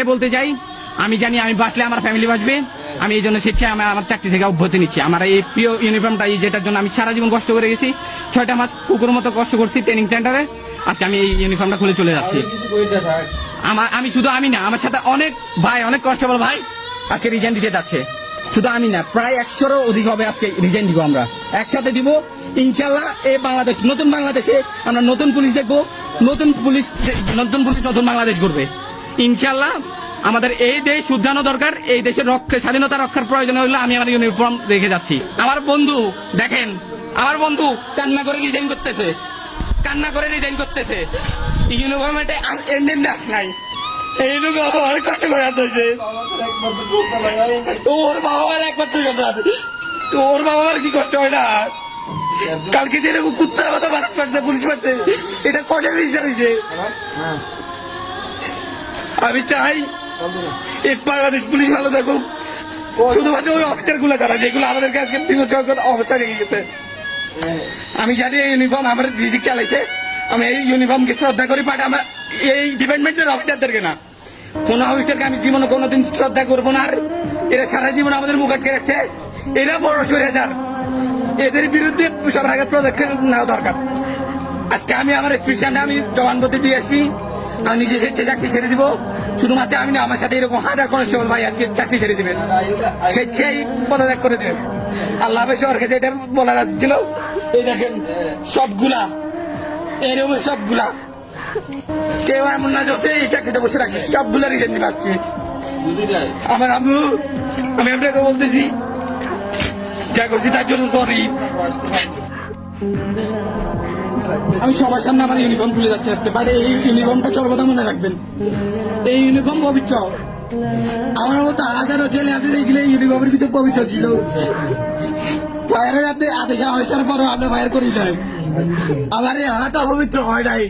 বলতে চাই, আমি জানি আমি বাঁচলে আমার ফ্যামিলি বাঁচবে। আমি এই জন্য স্বেচ্ছায় আমার চাকরি থেকে অব্যাহতি নিচ্ছি। আমার এই প্রিয় ইউনিফর্মটা, যেটার জন্য আমি সারা জীবন কষ্ট করে গেছি, 6টা মাস কুকুর মতো কষ্ট করছি ট্রেনিং সেন্টারে, আজকে আমি এই ইউনিফর্মটা খুলে চলে যাচ্ছি। আমি শুধু আমি না, আমার সাথে অনেক ভাই, অনেক কনস্টেবল ভাই আজকে রিজাইন দিতে যাচ্ছে। শুধু আমি না, প্রায় 100-এরও অধিক হবে আজকে রিজাইন দিব। আমরা একসাথে দিব ইনশাল্লাহ। এই বাংলাদেশ, নতুন বাংলাদেশে আমরা নতুন পুলিশ দেখবো, নতুন পুলিশ নতুন বাংলাদেশ করবে ইনশাল্লাহ। আমাদের এই দেশ শুধরানো দরকার। এই দেশের স্বাধীনতা রক্ষার প্রয়োজন হলে আমি আমার ইউনিফর্ম রেখে যাচ্ছি। আমার বন্ধু দেখেন, আমার বন্ধু কান্না করে রিজাইন করতেছে, কান্না করে রিজাইন করতেছে। ইউনিফর্মে এন্ডেন্স নাই, এই ইউনিফর্ম অনেক কষ্ট করে আসতেছে। ওর বাবা মার একমাত্র কথা, ওর বাবা মার কি কষ্ট হয় না? কালকে যেরকম কুত্তার মতো বাস পাচ্ছে, পুলিশ পাচ্ছে, এটা কঠোর বিচার হয়েছে। আমি চাই এই বাংলাদেশ পুলিশ ভালো থাকুক, শুধুমাত্র ওই অফিসার গুলো যারা, যেগুলো আমাদেরকে আজকে অবস্থা রেখে গেছে। আমি জানি এই ইউনিফর্ম আমার রিজিক চালাইছে, আমি এই ইউনিফর্মকে শ্রদ্ধা করি, বাট আমার এই ডিপার্টমেন্টের অফিসারদেরকে না, কোন অফিসারকে আমি জীবনে কোনোদিন শ্রদ্ধা করবো না। আর এরা সারা জীবন আমাদের মুখ আটকে রাখছে, এরা বড় স্বৈরাচার, এদের বিরুদ্ধে সবার আগে পদক্ষেপ নেওয়া দরকার। আজকে আমি আমার স্পেশালে আমি জবানবন্দি দিয়ে আসছি, আমি নিজে স্বেচ্ছায় চাকরি ছেড়ে দিব। শুধুমাত্র আমি না, আমার সাথে এরকম হাজার কনস্টেবল ভাই আজকে চাকরি ছেড়ে দিবেন, স্বেচ্ছায় পদত্যাগ করে দেবেন। আল্লাহ হাফেজ। ওর কাছে এটা বলার ছিল। এই দেখেন সবগুলা এরকম, সবগুলা কেউ এমন না যে এই চাকরিতে বসে রাখি, সবগুলা রিজেন দিবে আজকে। আমার আমি আপনাকে বলতেছি, যা করছি তার জন্য সরি। আমি সবার সামনে আমার ইউনিফর্ম খুলে যাচ্ছি আজকে, বাট এই ইউনিফর্মটা সর্বদা মনে রাখবেন, এই ইউনিফর্ম পবিত্র। আমার মতো হাজারো ছেলে আছে যেগুলো ইউনিফর্মের ভিতরে পবিত্র ছিল। ফায়ারের হাতে আদেশ আসার পরও আমরা ফায়ার করি নাই। আমার এই হাত অপবিত্র হয় নাই,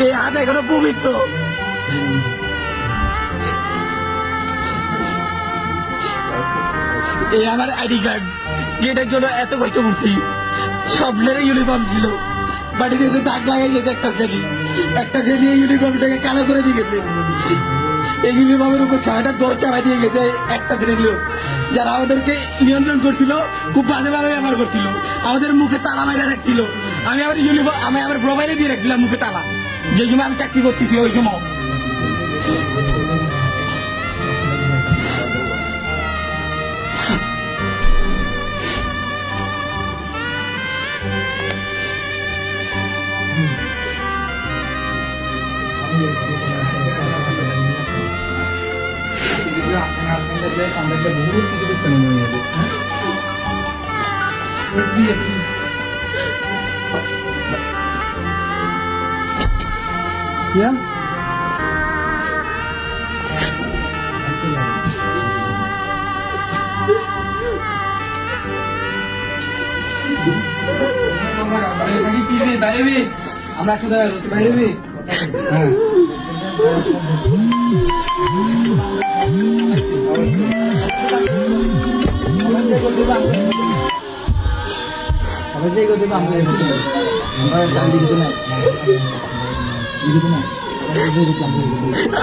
এই হাত এখনো পবিত্র। এই আমার আইডি কার্ড, যেটার জন্য এত কষ্ট করছি। স্বপ্নের ইউনিফর্ম ছিল, বাড়িতে এসে দাগ লাগাই গেছে একটা শ্রেণী এই ইউনিফর্মটাকে কালো করে দিয়ে গেছে। এই ইউনিফর্মের উপর 6টা দর চাপাই দিয়ে গেছে একটা শ্রেণী লোক, যারা আমাদেরকে নিয়ন্ত্রণ করছিল, খুব বাজেভাবে ব্যবহার করছিল, আমাদের মুখে তালা মাইরা রাখছিল। আমি আমার প্রোফাইলে দিয়ে রাখছিলাম মুখে তালা, যে সময় আমি চাকরি করতেছি ওই সময়। বহুত কিছু করতে আমরা একসাথে বাইরে। হ্যাঁ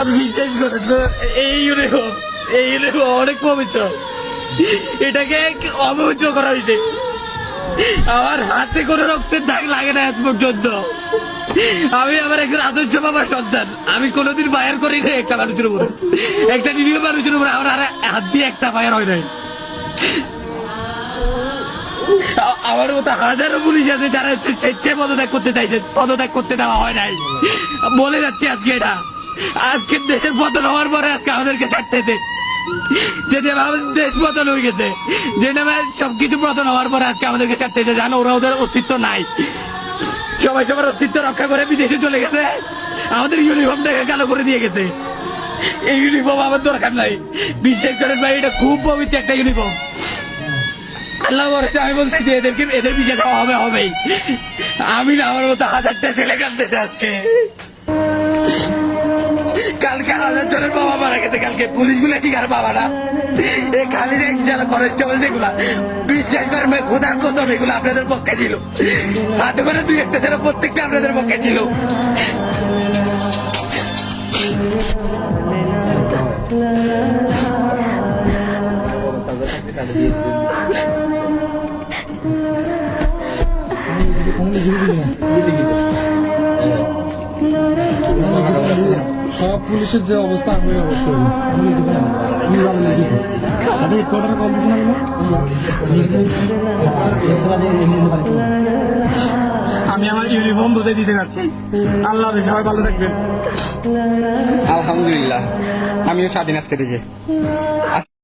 আমি বিশ্বাস করেন, এই ইউনিফর্ম অনেক পবিত্র, এটাকে অপবিত্র করা হয়েছে। আমার হাতে কোনো রক্তের দাগ লাগে না আজ পর্যন্ত। আমি আমার একজন আদর্শ বাবার সন্তান, আমি কোনোদিন ফায়ার করি না একটা মানুষের উপরে, একটা নিরীহ মানুষের উপরে আমার হাত দিয়ে একটা ফায়ার হয় নাই। আমার মতো হাজারো পুলিশ আছে যারা স্বেচ্ছায় পদত্যাগ করতে চাইছে, পদত্যাগ করতে দেওয়া হয় নাই। বলে যাচ্ছে আজকে এটা, আজকে দেশের পতন হওয়ার পরে আজকে আমাদেরকে ছাড়তেছে, যেটা আমাদের দেশ পতন হয়ে গেছে, যেটা সবকিছু পতন হওয়ার পরে আজকে আমাদেরকে ছাড়তেছে। জানো ওরা ওদের অস্তিত্ব নাই, সবাই সবার অস্তিত্ব রক্ষা করে বিদেশে চলে গেছে, আমাদের ইউনিফর্মটাকে কালো করে দিয়ে গেছে। এই ইউনিফর্ম আমার দরকার নাই, বিশ্বাস করেন ভাই, এটা খুব পবিত্র একটা ইউনিফর্ম। আল্লাহ বলছে, আমি বলছি যে এদের বিচার হবেই। আমি না, আমার মতো হাজারটা ছেলে কাঁদতেছে আজকে। কালকে 1000 জনের বাবা মারা গেছে, কালকে পুলিশগুলো ঠিক আর বাবা না, এই খালি যারা কনস্টেবল যেগুলা, বিশ্বাস করেন খোদার কদম, এগুলো আপনাদের পক্ষে ছিল। হাতে করে 2-1টা ছেলে প্রত্যেকটা আপনাদের পক্ষে ছিল। সব পুলিশের যে অবস্থা আমি অবস্থা আমি আমার ইউনিফর্ম বুঝে দিতে যাচ্ছি। আল্লাহ হাফেজ, সবাই ভালো থাকবেন। আলহামদুলিল্লাহ, আমিও স্বাধীন আজকে থেকে।